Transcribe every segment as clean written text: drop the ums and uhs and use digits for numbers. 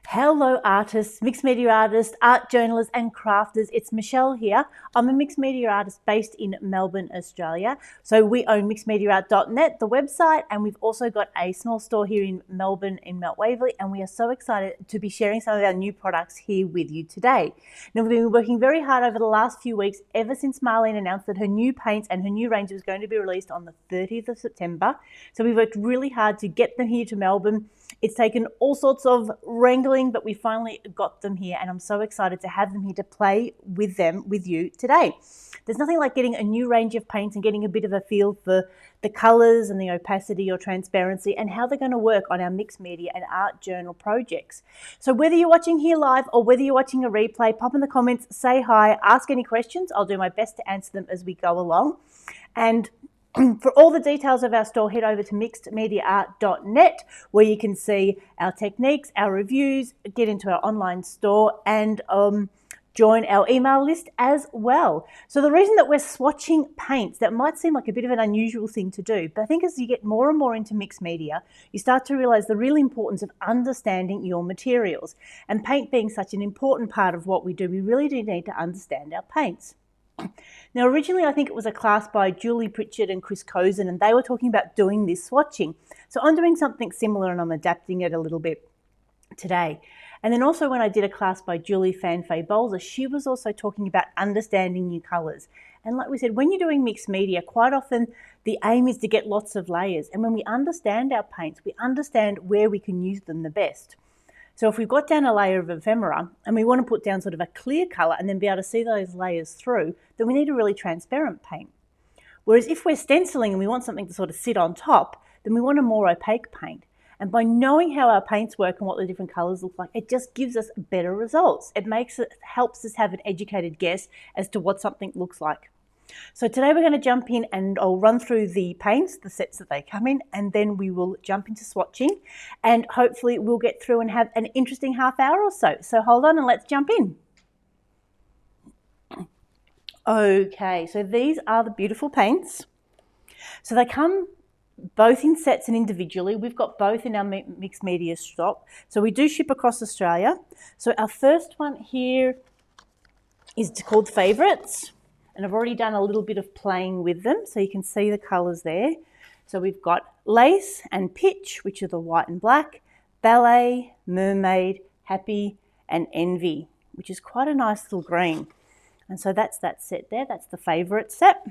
Hello artists, mixed media artists, art journalists and crafters. It's Michelle here. I'm a mixed media artist based in Melbourne, Australia. So we own mixedmediaart.net, the website, and we've also got a small store here in Melbourne in Mount Waverley, and we are so excited to be sharing some of our new products here with you today. Now we've been working very hard over the last few weeks ever since Marlene announced that her new paints and her new range was going to be released on the 30th of September. So we worked really hard to get them here to Melbourne. It's taken all sorts of wrangling, but we finally got them here, and I'm so excited to have them here to play with them with you today. There's nothing like getting a new range of paints and getting a bit of a feel for the colours and the opacity or transparency and how they're going to work on our mixed media and art journal projects. So whether you're watching here live or whether you're watching a replay, pop in the comments, say hi, ask any questions. I'll do my best to answer them as we go along. And for all the details of our store, head over to mixedmediaart.net, where you can see our techniques, our reviews, get into our online store, and join our email list as well. So the reason that we're swatching paints, that might seem like a bit of an unusual thing to do, but I think as you get more and more into mixed media, you start to realize the real importance of understanding your materials. And paint being such an important part of what we do, we really do need to understand our paints. Now, originally, I think it was a class by Julie Pritchard and Chris Cozen, and they were talking about doing this swatching. So I'm doing something similar and I'm adapting it a little bit today. And then also when I did a class by Julie Fanfay Bolzer, she was also talking about understanding new colours. And like we said, when you're doing mixed media, quite often the aim is to get lots of layers. And when we understand our paints, we understand where we can use them the best. So if we've got down a layer of ephemera and we want to put down sort of a clear colour and then be able to see those layers through, then we need a really transparent paint. Whereas if we're stenciling and we want something to sort of sit on top, then we want a more opaque paint. And by knowing how our paints work and what the different colours look like, it just gives us better results. It helps us have an educated guess as to what something looks like. So today we're going to jump in and I'll run through the paints, the sets that they come in, and then we will jump into swatching, and hopefully we'll get through and have an interesting half hour or so. So hold on and let's jump in. Okay, so these are the beautiful paints. So they come both in sets and individually. We've got both in our mixed media shop. So we do ship across Australia. So our first one here is called Favourites. And I've already done a little bit of playing with them, so you can see the colours there. So we've got Lace and Pitch, which are the white and black, Ballet, Mermaid, Happy, and Envy, which is quite a nice little green. And so that's that set there. That's the Favourite set.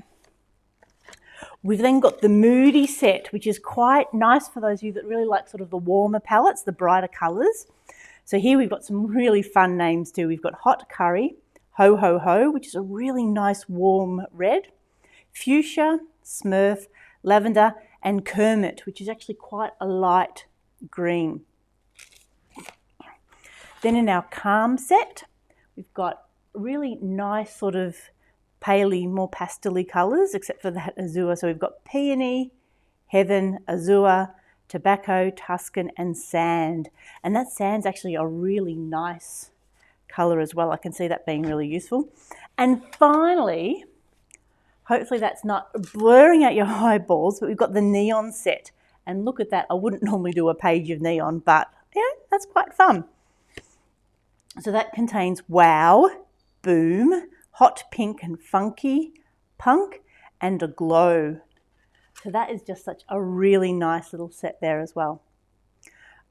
We've then got the Moody Set, which is quite nice for those of you that really like sort of the warmer palettes, the brighter colours. So here we've got some really fun names too. We've got Hot Curry, Ho Ho Ho, which is a really nice warm red, Fuchsia, Smurf, Lavender, and Kermit, which is actually quite a light green. Then in our Calm set, we've got really nice sort of paley, more pastel-y colours, except for that Azure. So we've got Peony, Heaven, Azure, Tobacco, Tuscan, and Sand. And that sand's actually a really nice colour as well. I can see that being really useful. And finally, hopefully that's not blurring out your eyeballs, but we've got the Neon set. And look at that. I wouldn't normally do a page of neon, but yeah, that's quite fun. So that contains Wow, Boom, Hot Pink and Funky, Punk, and a Glow. So that is just such a really nice little set there as well.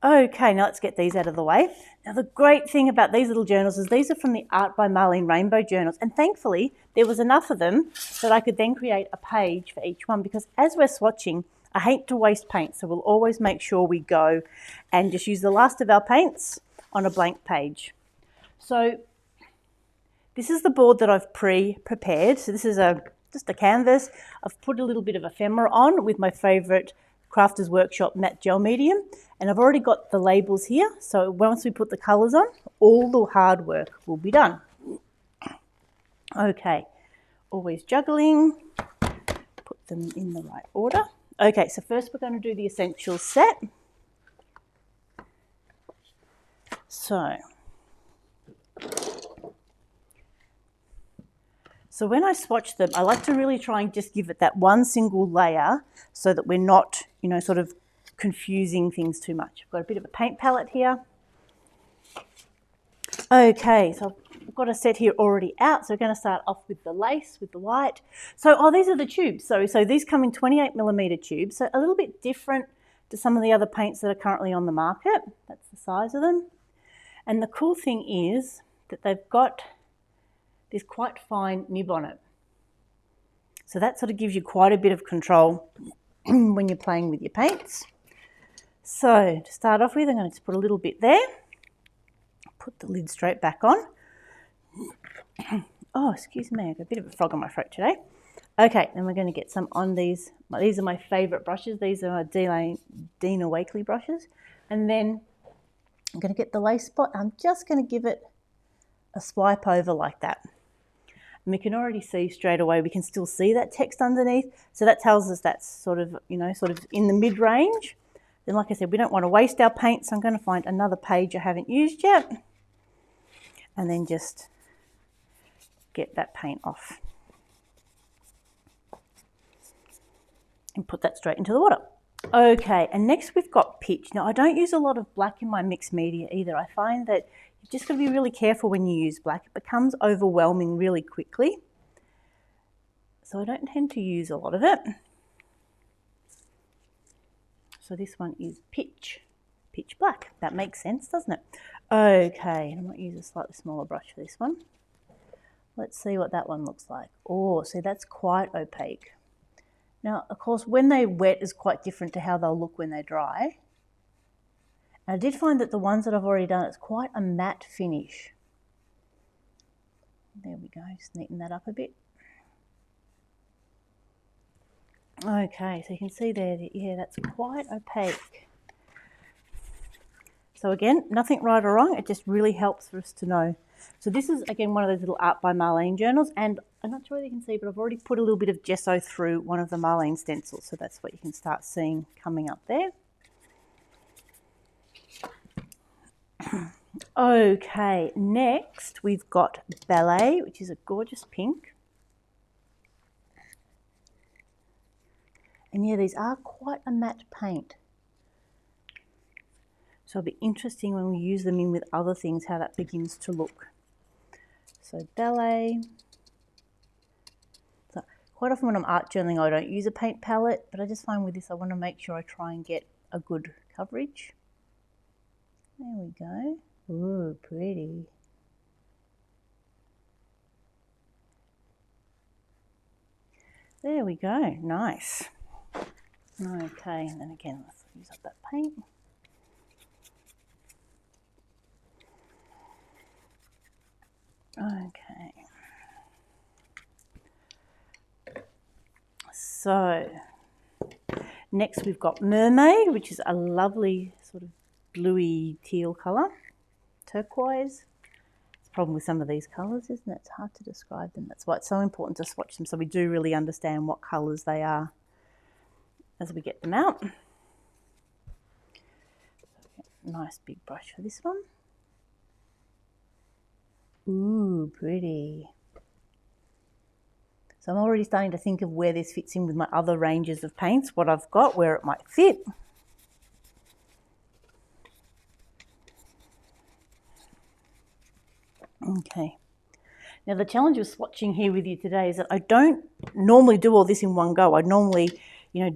Okay, now let's get these out of the way. Now the great thing about these little journals is these are from the Art by Marlene Rainbow journals, and thankfully there was enough of them that I could then create a page for each one, because as we're swatching, I hate to waste paint, so we'll always make sure we go and just use the last of our paints on a blank page. So this is the board that I've pre-prepared. So this is just a canvas. I've put a little bit of ephemera on with my favourite Crafters Workshop matte gel medium, and I've already got the labels here, so once we put the colours on, all the hard work will be done. Okay, always juggling, put them in the right order. Okay, so first we're going to do the essentials set. So when I swatch them, I like to really try and just give it that one single layer so that we're not, sort of confusing things too much. I've got a bit of a paint palette here. Okay, so I've got a set here already out. So we're going to start off with the lace, with the white. So, these are the tubes. So these come in 28mm tubes. So a little bit different to some of the other paints that are currently on the market. That's the size of them. And the cool thing is that they've got this quite fine nib on it. So that sort of gives you quite a bit of control when you're playing with your paints. So to start off with, I'm going to just put a little bit there. Put the lid straight back on. Oh, excuse me, I've got a bit of a frog in my throat today. Okay, then we're going to get some on these. These are my favourite brushes. These are my Dina Wakley brushes. And then I'm going to get the lace spot. I'm just going to give it a swipe over like that. And we can already see straight away, we can still see that text underneath. So that tells us that's sort of, sort of in the mid-range. Then like I said, we don't want to waste our paint, so I'm going to find another page I haven't used yet. And then just get that paint off. And put that straight into the water. Okay, and next we've got pitch. Now I don't use a lot of black in my mixed media either. I find that you just got to be really careful when you use black. It becomes overwhelming really quickly. So I don't tend to use a lot of it. So this one is pitch black. That makes sense, doesn't it? Okay, I might use a slightly smaller brush for this one. Let's see what that one looks like. Oh, see, that's quite opaque. Now, of course, when they wet is quite different to how they'll look when they dry. And I did find that the ones that I've already done, it's quite a matte finish. There we go, just neaten that up a bit. Okay, so you can see there that, yeah, that's quite opaque. So again, nothing right or wrong, it just really helps for us to know. So this is, again, one of those little Art by Marlene journals, and I'm not sure whether you can see, but I've already put a little bit of gesso through one of the Marlene stencils, so that's what you can start seeing coming up there. Okay, next we've got Ballet, which is a gorgeous pink. And yeah, these are quite a matte paint. So it'll be interesting when we use them in with other things, how that begins to look. So Ballet. So quite often when I'm art journaling, I don't use a paint palette, but I just find with this, I want to make sure I try and get a good coverage. There we go. Ooh, pretty. There we go, nice. Okay, and then again, let's use up that paint. Okay. So, next we've got Mermaid, which is a lovely sort of bluey teal colour. Turquoise. It's a problem with some of these colours, isn't it? It's hard to describe them. That's why it's so important to swatch them so we do really understand what colours they are as we get them out. Nice big brush for this one. Ooh, pretty. So I'm already starting to think of where this fits in with my other ranges of paints, what I've got, where it might fit. Okay. Now the challenge with swatching here with you today is that I don't normally do all this in one go. I normally,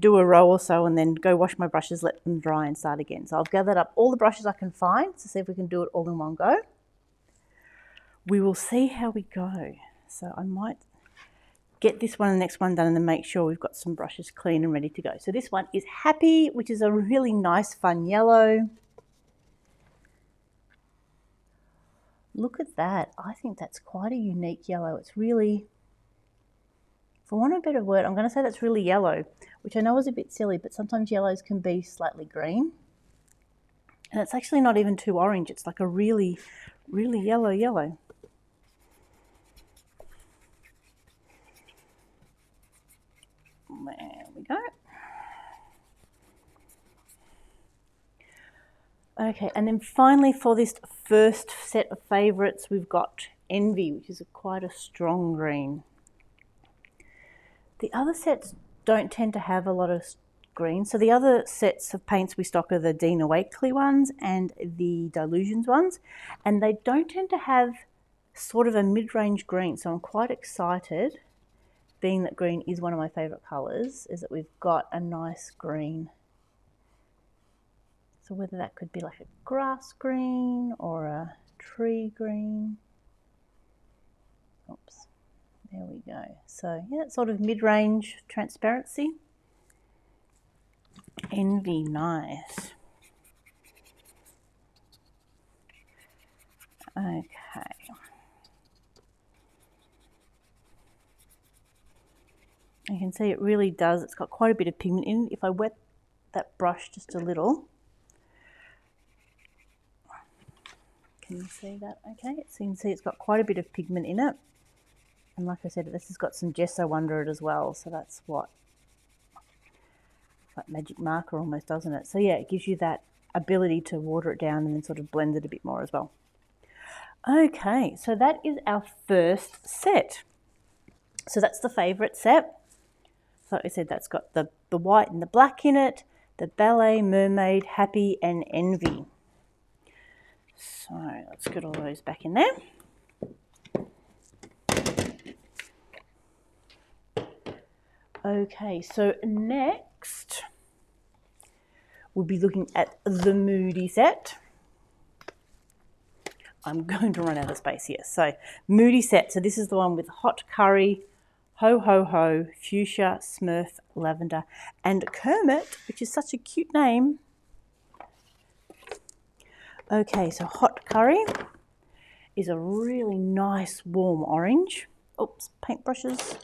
do a row or so and then go wash my brushes, let them dry and start again. So I've gathered up all the brushes I can find to see if we can do it all in one go. We will see how we go. So I might get this one and the next one done and then make sure we've got some brushes clean and ready to go. So this one is Happy, which is a really nice, fun yellow. Look at that. I think that's quite a unique yellow. It's really, for want of a better word, I'm going to say that's really yellow, which I know is a bit silly, but sometimes yellows can be slightly green. And it's actually not even too orange. It's like a really, really yellow. There we go. Okay, and then finally for this first set of favourites, we've got Envy, which is quite a strong green. The other sets don't tend to have a lot of green. So the other sets of paints we stock are the Dina Wakley ones and the Dilutions ones, and they don't tend to have sort of a mid-range green, so I'm quite excited, being that green is one of my favourite colours, is that we've got a nice green. So whether that could be like a grass green or a tree green. Oops, there we go. So yeah, it's sort of mid-range transparency. Envy, nice. Okay. You can see it really does, it's got quite a bit of pigment in it. If I wet that brush just a little, can you see that okay? So you can see it's got quite a bit of pigment in it. And like I said, this has got some gesso under it as well, so that's what, like magic marker almost, doesn't it? So yeah, it gives you that ability to water it down and then sort of blend it a bit more as well. Okay, so that is our first set. So that's the favourite set. So like I said, that's got the white and the black in it, the Ballet, Mermaid, Happy and Envy. So let's get all those back in there. Okay, so next we'll be looking at the Moody Set. I'm going to run out of space here. So Moody Set, so this is the one with Hot Curry, Ho Ho Ho, Fuchsia, Smurf, Lavender and Kermit, which is such a cute name. Okay, so Hot Curry is a really nice warm orange. Oops, paintbrushes.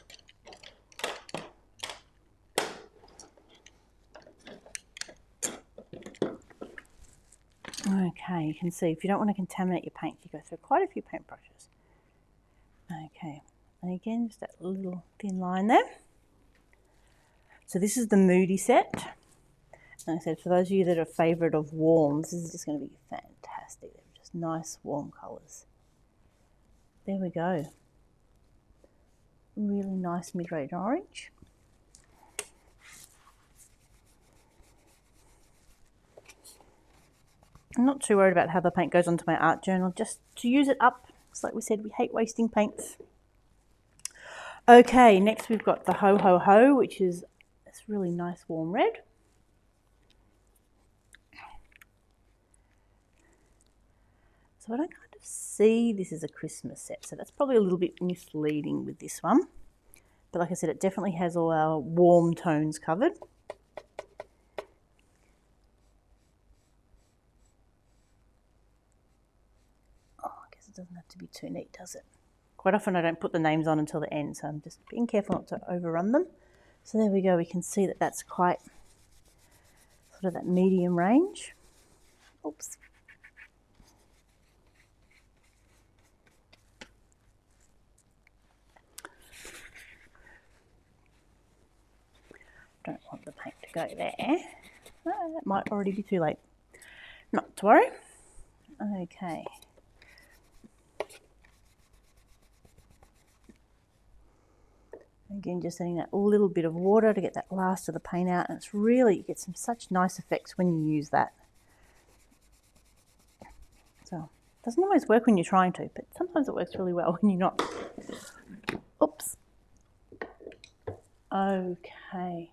Okay, you can see if you don't want to contaminate your paint, you go through quite a few paintbrushes. Okay, and again, just that little thin line there. So this is the Moody Set. Like I said, for those of you that are favourite of warms, this is just going to be fantastic. They're just nice warm colours. There we go. Really nice mid-range orange. I'm not too worried about how the paint goes onto my art journal, just to use it up. It's like we said, we hate wasting paints. Okay, next we've got the Ho Ho Ho, which is this really nice warm red. So I don't kind of see this as a Christmas set, so that's probably a little bit misleading with this one. But like I said, it definitely has all our warm tones covered. Oh, I guess it doesn't have to be too neat, does it? Quite often I don't put the names on until the end, so I'm just being careful not to overrun them. So there we go, we can see that that's quite sort of that medium range. Oops. Don't want the paint to go there. Oh, that might already be too late. Not to worry. Okay. Again, just adding that little bit of water to get that last of the paint out, and it's really, you get some such nice effects when you use that. So it doesn't always work when you're trying to, but sometimes it works really well when you're not. Oops. Okay.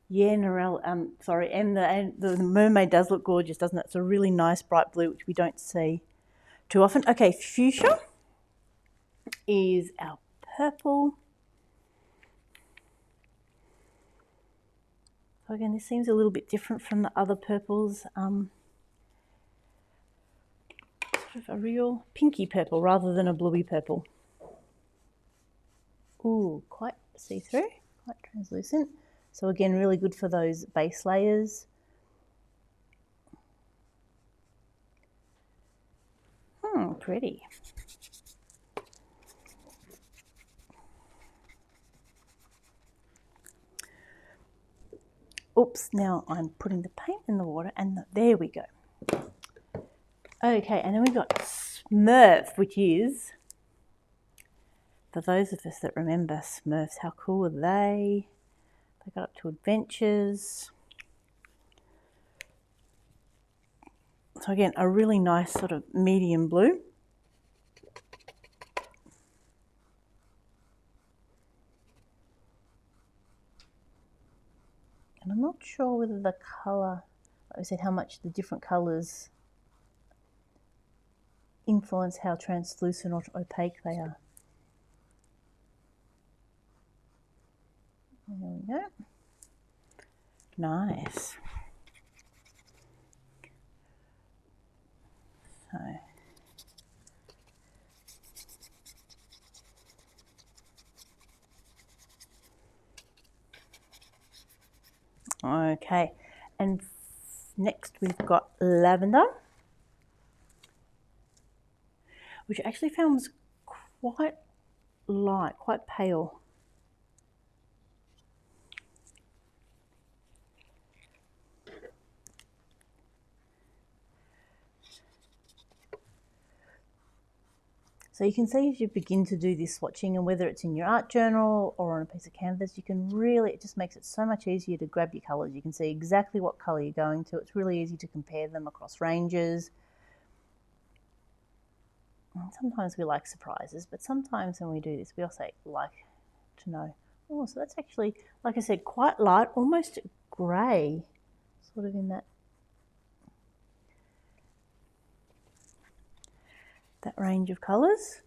Yeah, Narelle, sorry, and the Mermaid does look gorgeous, doesn't it? It's a really nice bright blue, which we don't see too often. Okay, Fuchsia is our purple. So again, this seems a little bit different from the other purples. Sort of a real pinky purple rather than a bluey purple. Ooh, quite see-through, quite translucent. So again, really good for those base layers. Pretty. Oops, now I'm putting the paint in the water and there we go. Okay, and then we've got Smurf, which is, for those of us that remember Smurfs, how cool are they? Take it up to Adventures. So again, a really nice sort of medium blue. And I'm not sure whether the colour, like I said, how much the different colours influence how translucent or opaque they are. There we go. Nice. So, okay, and next we've got Lavender, which I actually found was quite light, quite pale. So you can see as you begin to do this swatching, and whether it's in your art journal or on a piece of canvas, you can really, it just makes it so much easier to grab your colours. You can see exactly what colour you're going to. It's really easy to compare them across ranges. And sometimes we like surprises, but sometimes when we do this, we also like to know, oh, so that's actually, like I said, quite light, almost grey, sort of in that range of colours.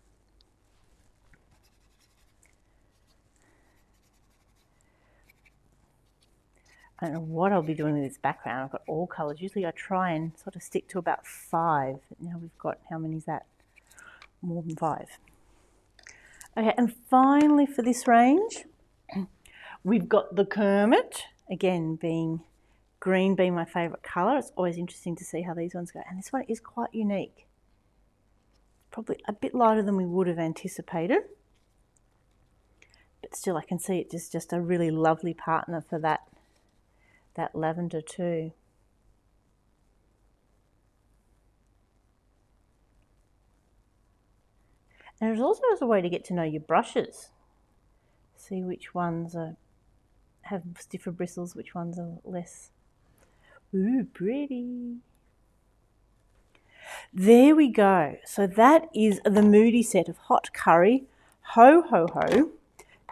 I don't know what I'll be doing with this background. I've got all colours. Usually I try and sort of stick to about 5. Now we've got, how many is that? More than 5. Okay, and finally for this range, we've got the Kermit, again being green being my favourite colour. It's always interesting to see how these ones go. And this one is quite unique. Probably a bit lighter than we would have anticipated, but still I can see it just a really lovely partner for that lavender too. And there's also a way to get to know your brushes. See which ones have stiffer bristles, which ones are less. Ooh, pretty. There we go. So that is the Moody set of Hot Curry, Ho Ho Ho,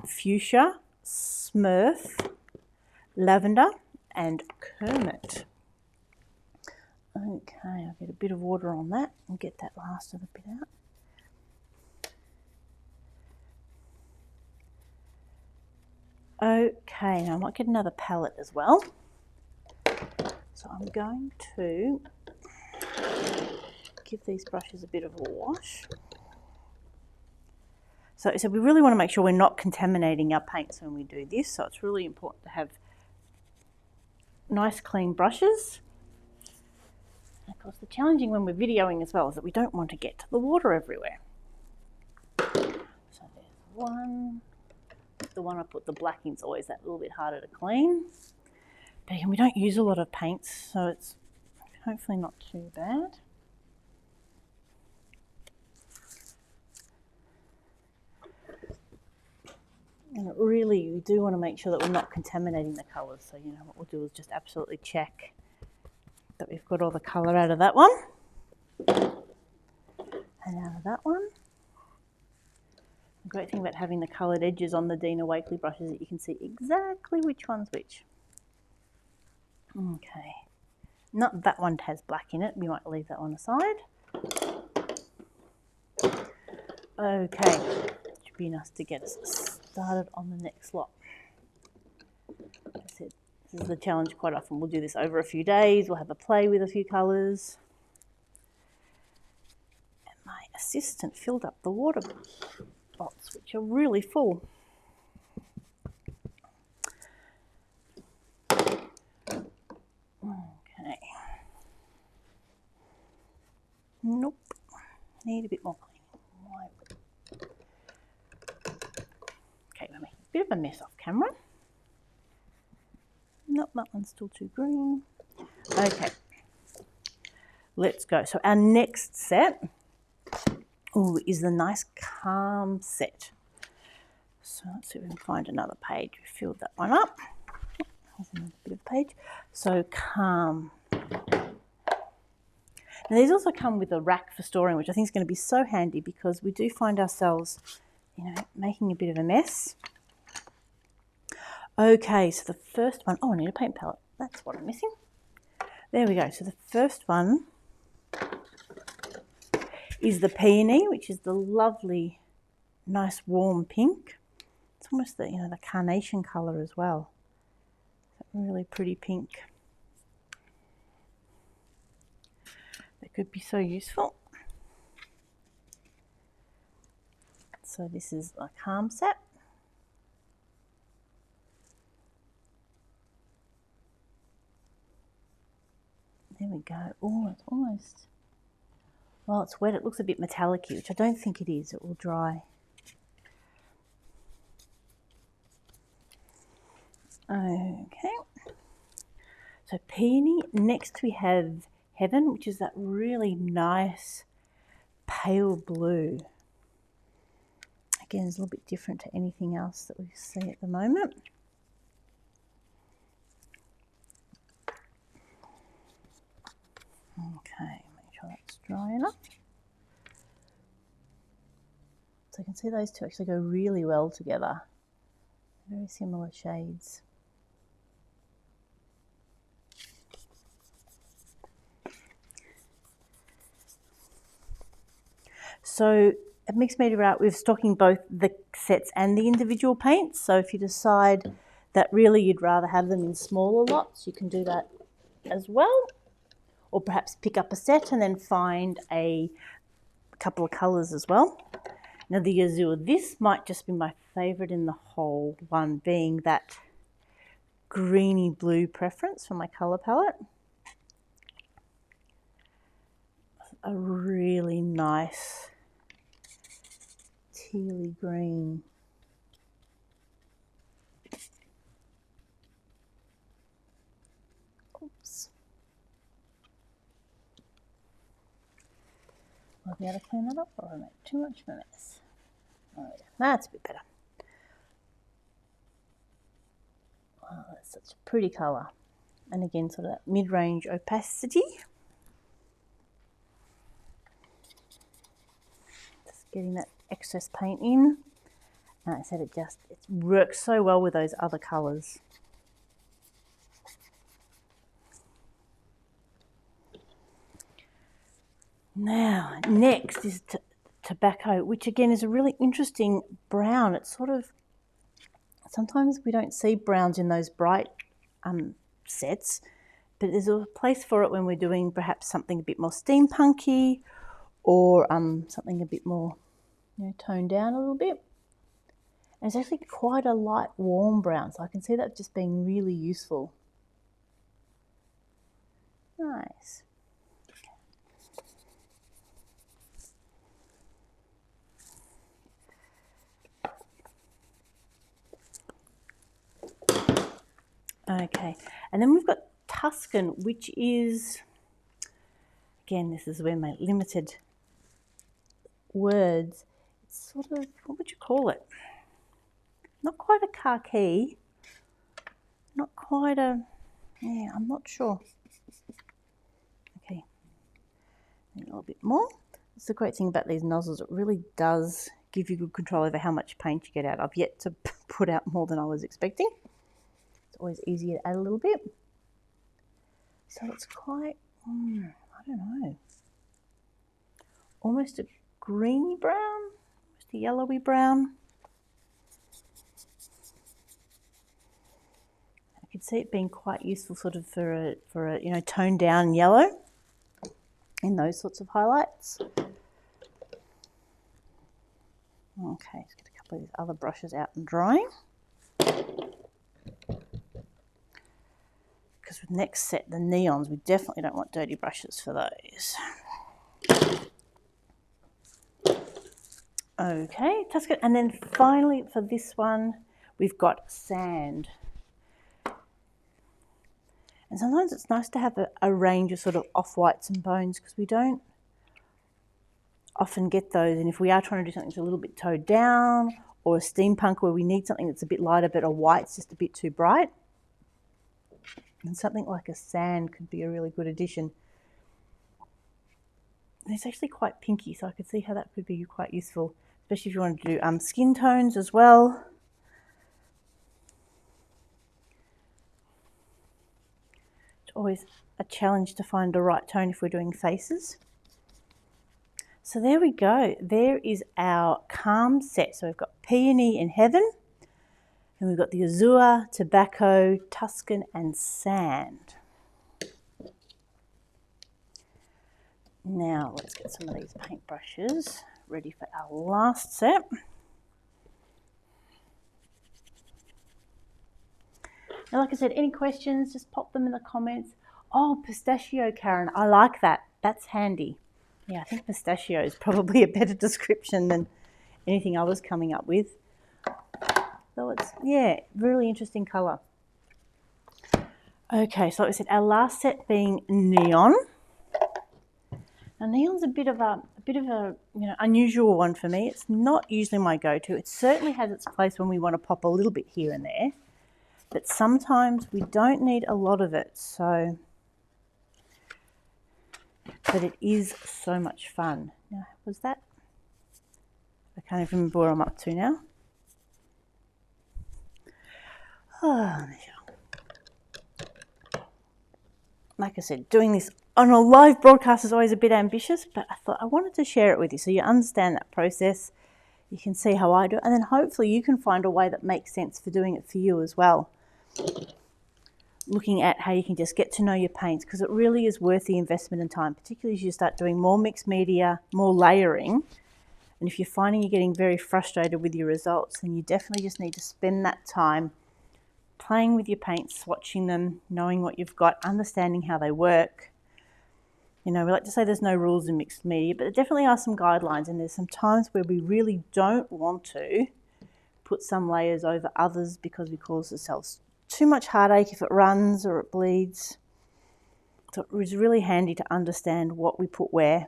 Fuchsia, Smurf, Lavender and Kermit. Okay, I'll get a bit of water on that and get that last of the bit out. Okay, now I might get another palette as well. So I'm going to give these brushes a bit of a wash. So we really want to make sure we're not contaminating our paints when we do this. So it's really important to have nice clean brushes. And of course the challenging when we're videoing as well is that we don't want to get the water everywhere. So there's one. The one I put the black in is always that little bit harder to clean. But again, we don't use a lot of paints, so it's hopefully not too bad. And really, we do want to make sure that we're not contaminating the colours. So, you know, what we'll do is just absolutely check that we've got all the colour out of that one. And out of that one. The great thing about having the coloured edges on the Dina Wakley brush is that you can see exactly which one's which. Okay. Not that one has black in it. We might leave that one aside. Okay. Should be enough to get us started on the next lot. Like I said, this is the challenge quite often. We'll do this over a few days. We'll have a play with a few colours. And my assistant filled up the water bottles, which are really full. Okay. Nope. Need a bit more cleaning. Okay, we're making a bit of a mess off camera. Nope, that one's still too green. Okay. Let's go. So our next set is the nice calm set. So let's see if we can find another page. We filled that one up. Here's another bit of page. So Calm. Now these also come with a rack for storing, which I think is going to be so handy because we do find ourselves, you know, making a bit of a mess. Okay, so the first one, oh, I need a paint palette. That's what I'm missing. There we go. So the first one is the Peony, which is the lovely, nice warm pink. It's almost the, you know, the carnation colour as well. Really pretty pink. That could be so useful. So this is a Calm set. There we go. Oh, it's almost, well, it's wet. It looks a bit metallic-y, which I don't think it is. It will dry. Okay. So Peony. Next we have Heaven, which is that really nice pale blue. Again, it's a little bit different to anything else that we see at the moment. Okay, make sure that's dry enough. So you can see those two actually go really well together. Very similar shades. So at Mixed Media Art, we're stocking both the sets and the individual paints. So if you decide that really you'd rather have them in smaller lots, you can do that as well. Or perhaps pick up a set and then find a couple of colours as well. Now the Azure, this might just be my favourite in the whole one, being that greeny blue preference for my colour palette. A really nice tealy green. Oops. Will I be able to clean that up, or will I make too much of a mess? Oh yeah, that's a bit better. Oh, that's such a pretty colour. And again, sort of that mid-range opacity. Just getting that excess paint in. And like I said, it works so well with those other colours. Now, next is Tobacco, which again is a really interesting brown. It's sort of, sometimes we don't see browns in those bright sets, but there's a place for it when we're doing perhaps something a bit more steampunky or something a bit more, you know, toned down a little bit. And it's actually quite a light, warm brown, so I can see that just being really useful. Nice. Okay, and then we've got Tuscan, which is, again, this is where my limited words, it's sort of, what would you call it? Not quite a khaki, not quite a, yeah, I'm not sure. Okay, a little bit more. That's the great thing about these nozzles, it really does give you good control over how much paint you get out. I've yet to put out more than I was expecting. Always easier to add a little bit. So it's quite, I don't know, almost a greeny brown, almost a yellowy brown. I could see it being quite useful sort of for a you know, toned down yellow in those sorts of highlights. Okay, let's get a couple of these other brushes out and drying. Because with next set, the neons, we definitely don't want dirty brushes for those. Okay, Tuscan. And then finally for this one, we've got Sand. And sometimes it's nice to have a range of sort of off-whites and bones because we don't often get those. And if we are trying to do something that's a little bit toned down or a steampunk where we need something that's a bit lighter but a white's just a bit too bright, And something like a sand could be a really good addition. And it's actually quite pinky, so I could see how that could be quite useful, especially if you want to do skin tones as well. It's always a challenge to find the right tone if we're doing faces. So there we go. There is our calm set. So we've got Peony and Heaven, and we've got the Azure, Tobacco, Tuscan, and Sand. Now let's get some of these paintbrushes ready for our last set. Now, like I said, any questions, just pop them in the comments. Oh, pistachio, Karen, I like that. That's handy. Yeah, I think pistachio is probably a better description than anything I was coming up with. So it's, yeah, really interesting colour. Okay, so like I said, our last set being Neon. Now, neon's a bit of a unusual one for me. It's not usually my go-to. It certainly has its place when we want to pop a little bit here and there, but sometimes we don't need a lot of it. So, but it is so much fun. Now, was that? I can't even remember where I'm up to now. Oh, like I said, doing this on a live broadcast is always a bit ambitious, but I thought I wanted to share it with you so you understand that process. You can see how I do it, and then hopefully you can find a way that makes sense for doing it for you as well. Looking at how you can just get to know your paints, because it really is worth the investment and time, particularly as you start doing more mixed media, more layering. And if you're finding you're getting very frustrated with your results, then you definitely just need to spend that time playing with your paints, swatching them, knowing what you've got, understanding how they work. You know, we like to say there's no rules in mixed media, but there definitely are some guidelines, and there's some times where we really don't want to put some layers over others because we cause ourselves too much heartache if it runs or it bleeds. So it was really handy to understand what we put where.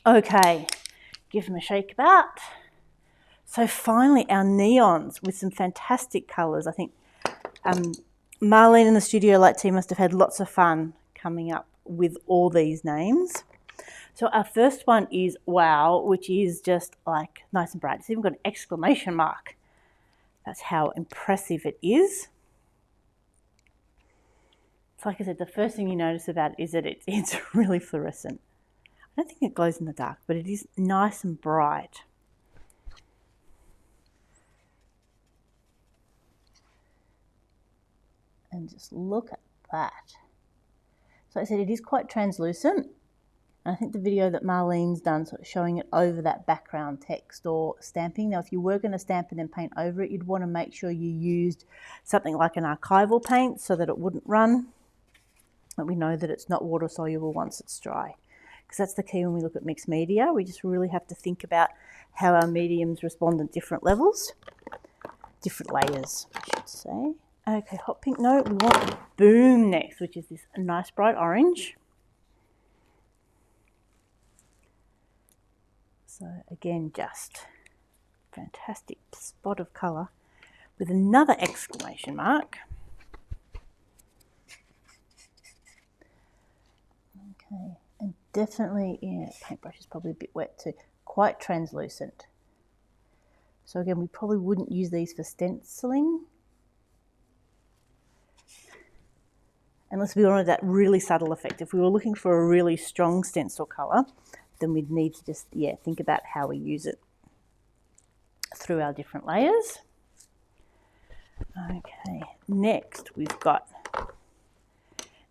Okay, give them a shake about. So finally, our neons with some fantastic colours. I think Marlene and the Studio Light team must have had lots of fun coming up with all these names. So our first one is Wow, which is just like nice and bright. It's even got an exclamation mark. That's how impressive it is. So like I said, the first thing you notice about it is that it's really fluorescent. I don't think it glows in the dark, but it is nice and bright. And just look at that. So like I said, it is quite translucent. And I think the video that Marlene's done sort of showing it over that background text or stamping. Now, if you were going to stamp and then paint over it, you'd want to make sure you used something like an archival paint so that it wouldn't run. But we know that it's not water soluble once it's dry. Because that's the key when we look at mixed media. We just really have to think about how our mediums respond at different levels, different layers, I should say. Okay, hot pink. No, we want Boom next, which is this nice bright orange. So again, just fantastic spot of colour with another exclamation mark. Okay, and definitely, yeah, paintbrush is probably a bit wet too. Quite translucent. So again, we probably wouldn't use these for stenciling, unless we wanted that really subtle effect. If we were looking for a really strong stencil colour, then we'd need to just, yeah, think about how we use it through our different layers. Okay, next we've got,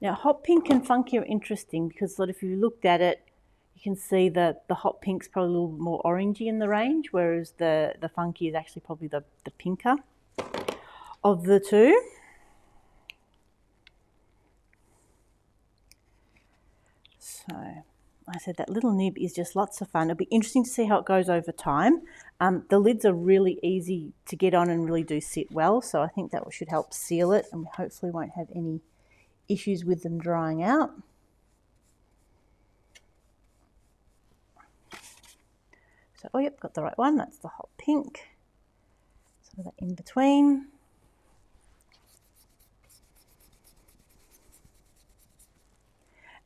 now hot pink and funky are interesting because sort of if you looked at it, you can see that the hot pink's probably a little more orangey in the range, whereas the funky is actually probably the pinker of the two. So, like I said, that little nib is just lots of fun. It'll be interesting to see how it goes over time. The lids are really easy to get on and really do sit well, so I think that should help seal it, and we hopefully won't have any issues with them drying out. So, oh yep, got the right one. That's the hot pink. So that in between.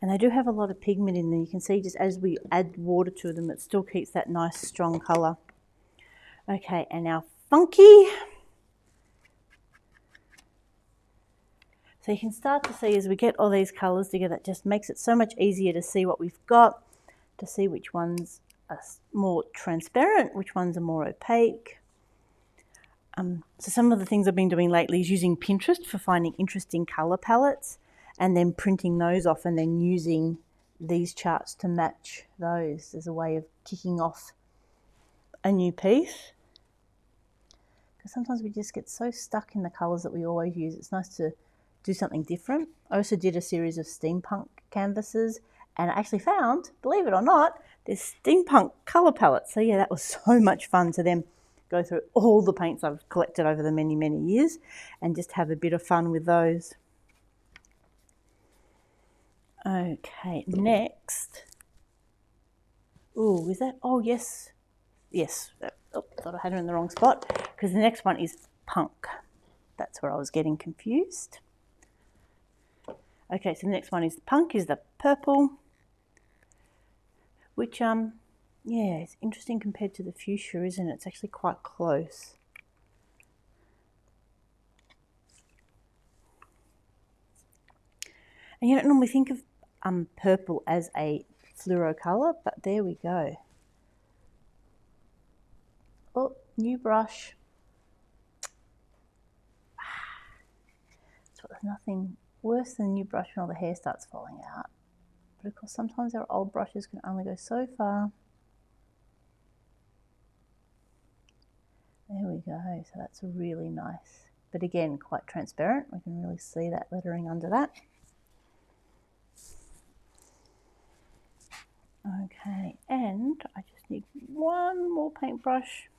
And they do have a lot of pigment in them. You can see just as we add water to them, it still keeps that nice strong colour. Okay, and our funky. So you can start to see as we get all these colours together, it just makes it so much easier to see what we've got, to see which ones are more transparent, which ones are more opaque. So some of the things I've been doing lately is using Pinterest for finding interesting colour palettes and then printing those off and then using these charts to match those as a way of kicking off a new piece. Because sometimes we just get so stuck in the colours that we always use. It's nice to do something different. I also did a series of steampunk canvases and I actually found, believe it or not, this steampunk colour palette. So yeah, that was so much fun to then go through all the paints I've collected over the many, many years and just have a bit of fun with those. Okay, next. Oh, is that? Oh, yes. Yes. Oh, thought I had it in the wrong spot because the next one is punk. That's where I was getting confused. Okay, so the next one is punk, is the purple, which, yeah, it's interesting compared to the fuchsia, isn't it? It's actually quite close. And you don't normally think of purple as a fluoro colour, but there we go. Oh, new brush. So there's nothing worse than a new brush when all the hair starts falling out. But of course, sometimes our old brushes can only go so far. There we go. So that's really nice. But again, quite transparent. We can really see that lettering under that. Okay, and I just need one more paintbrush.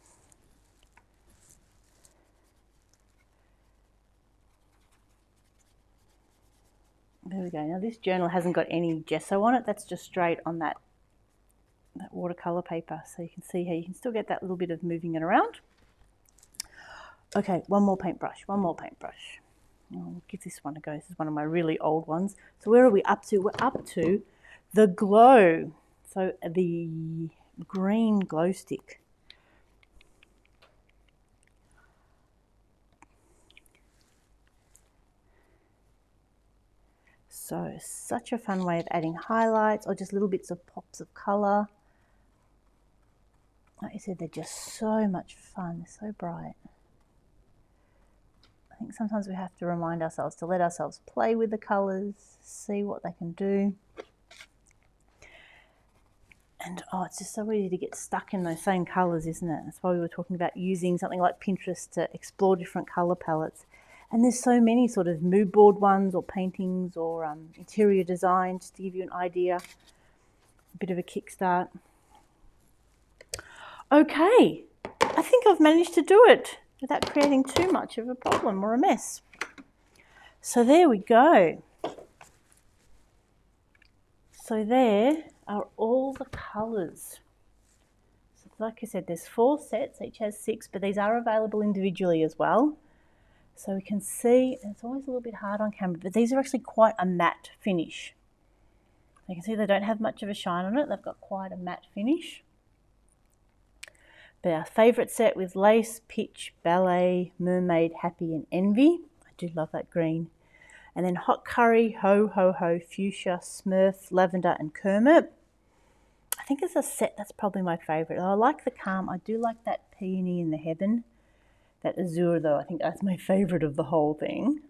There we go. Now this journal hasn't got any gesso on it. That's just straight on that watercolour paper. So you can see how you can still get that little bit of moving it around. Okay, one more paintbrush, one more paintbrush. I'll give this one a go. This is one of my really old ones. So where are we up to? We're up to the glow. So the green glow stick. So such a fun way of adding highlights or just little bits of pops of colour. Like I said, they're just so much fun. They're so bright. I think sometimes we have to remind ourselves to let ourselves play with the colours, see what they can do. And oh, it's just so easy to get stuck in those same colours, isn't it? That's why we were talking about using something like Pinterest to explore different colour palettes. And there's so many sort of mood board ones or paintings or interior design, just to give you an idea, a bit of a kickstart. Okay, I think I've managed to do it without creating too much of a problem or a mess. So there we go. So there are all the colours. So like I said, there's 4 sets, each has 6, but these are available individually as well. So we can see, it's always a little bit hard on camera, but these are actually quite a matte finish. You can see they don't have much of a shine on it. They've got quite a matte finish. But our favourite set with Lace, Pitch, Ballet, Mermaid, Happy and Envy. I do love that green. And then Hot Curry, Ho Ho Ho, Fuchsia, Smurf, Lavender and Kermit. I think as a set, that's probably my favourite. I like the Calm. I do like that Peony in the Heaven. That Azure, though, I think that's my favourite of the whole thing.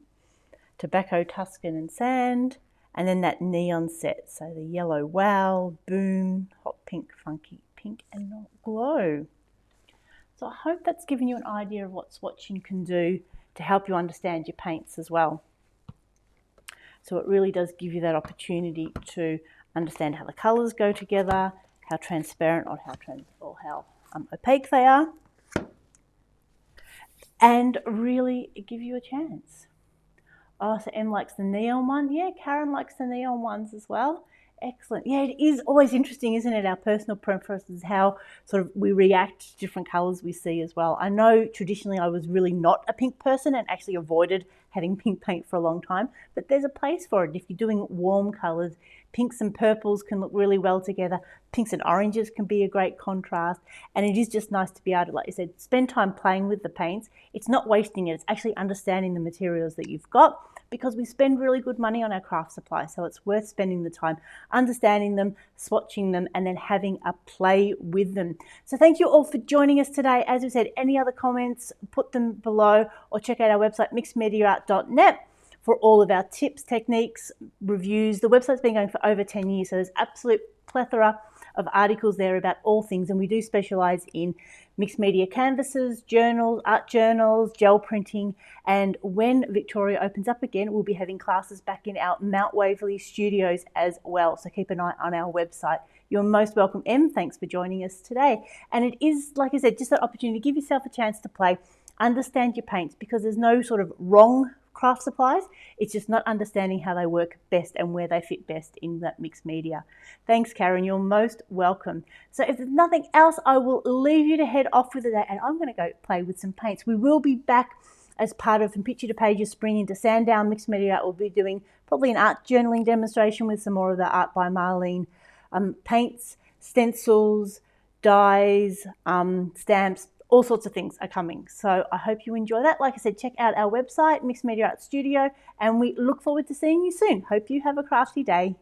Tobacco, Tuscan and Sand. And then that neon set. So the yellow Wow, Boom, Hot Pink, Funky Pink and Glow. So I hope that's given you an idea of what swatching can do to help you understand your paints as well. So it really does give you that opportunity to understand how the colours go together, how transparent or how opaque they are, and really give you a chance. Oh, so Em likes the neon one. Yeah, Karen likes the neon ones as well. Excellent. Yeah, it is always interesting, isn't it? Our personal preferences, how sort of we react to different colours we see as well. I know traditionally I was really not a pink person and actually avoided having pink paint for a long time, but there's a place for it. If you're doing warm colours, pinks and purples can look really well together. Pinks and oranges can be a great contrast, and it is just nice to be able to, like you said, spend time playing with the paints. It's not wasting it, it's actually understanding the materials that you've got, because we spend really good money on our craft supply, so it's worth spending the time understanding them, swatching them, and then having a play with them. So thank you all for joining us today. As we said, any other comments, put them below, or check out our website, mixedmediaart.net, for all of our tips, techniques, reviews. The website's been going for over 10 years, so there's absolute plethora of articles there about all things, and we do specialise in mixed media canvases, journals, art journals, gel printing, and when Victoria opens up again, we'll be having classes back in our Mount Waverley studios as well, so keep an eye on our website. You're most welcome, Em. Thanks for joining us today. And it is, like I said, just that opportunity to give yourself a chance to play, understand your paints, because there's no sort of wrong craft supplies. It's just not understanding how they work best and where they fit best in that mixed media. Thanks, Karen. You're most welcome. So if there's nothing else, I will leave you to head off with the day, and I'm going to go play with some paints. We will be back as part of From Picture to Pages Spring into Sandown Mixed Media Art. We'll be doing probably an art journaling demonstration with some more of the art by Marlene. Paints, stencils, dyes, stamps, all sorts of things are coming. So I hope you enjoy that. Like I said, check out our website, Mixed Media Art Studio, and we look forward to seeing you soon. Hope you have a crafty day.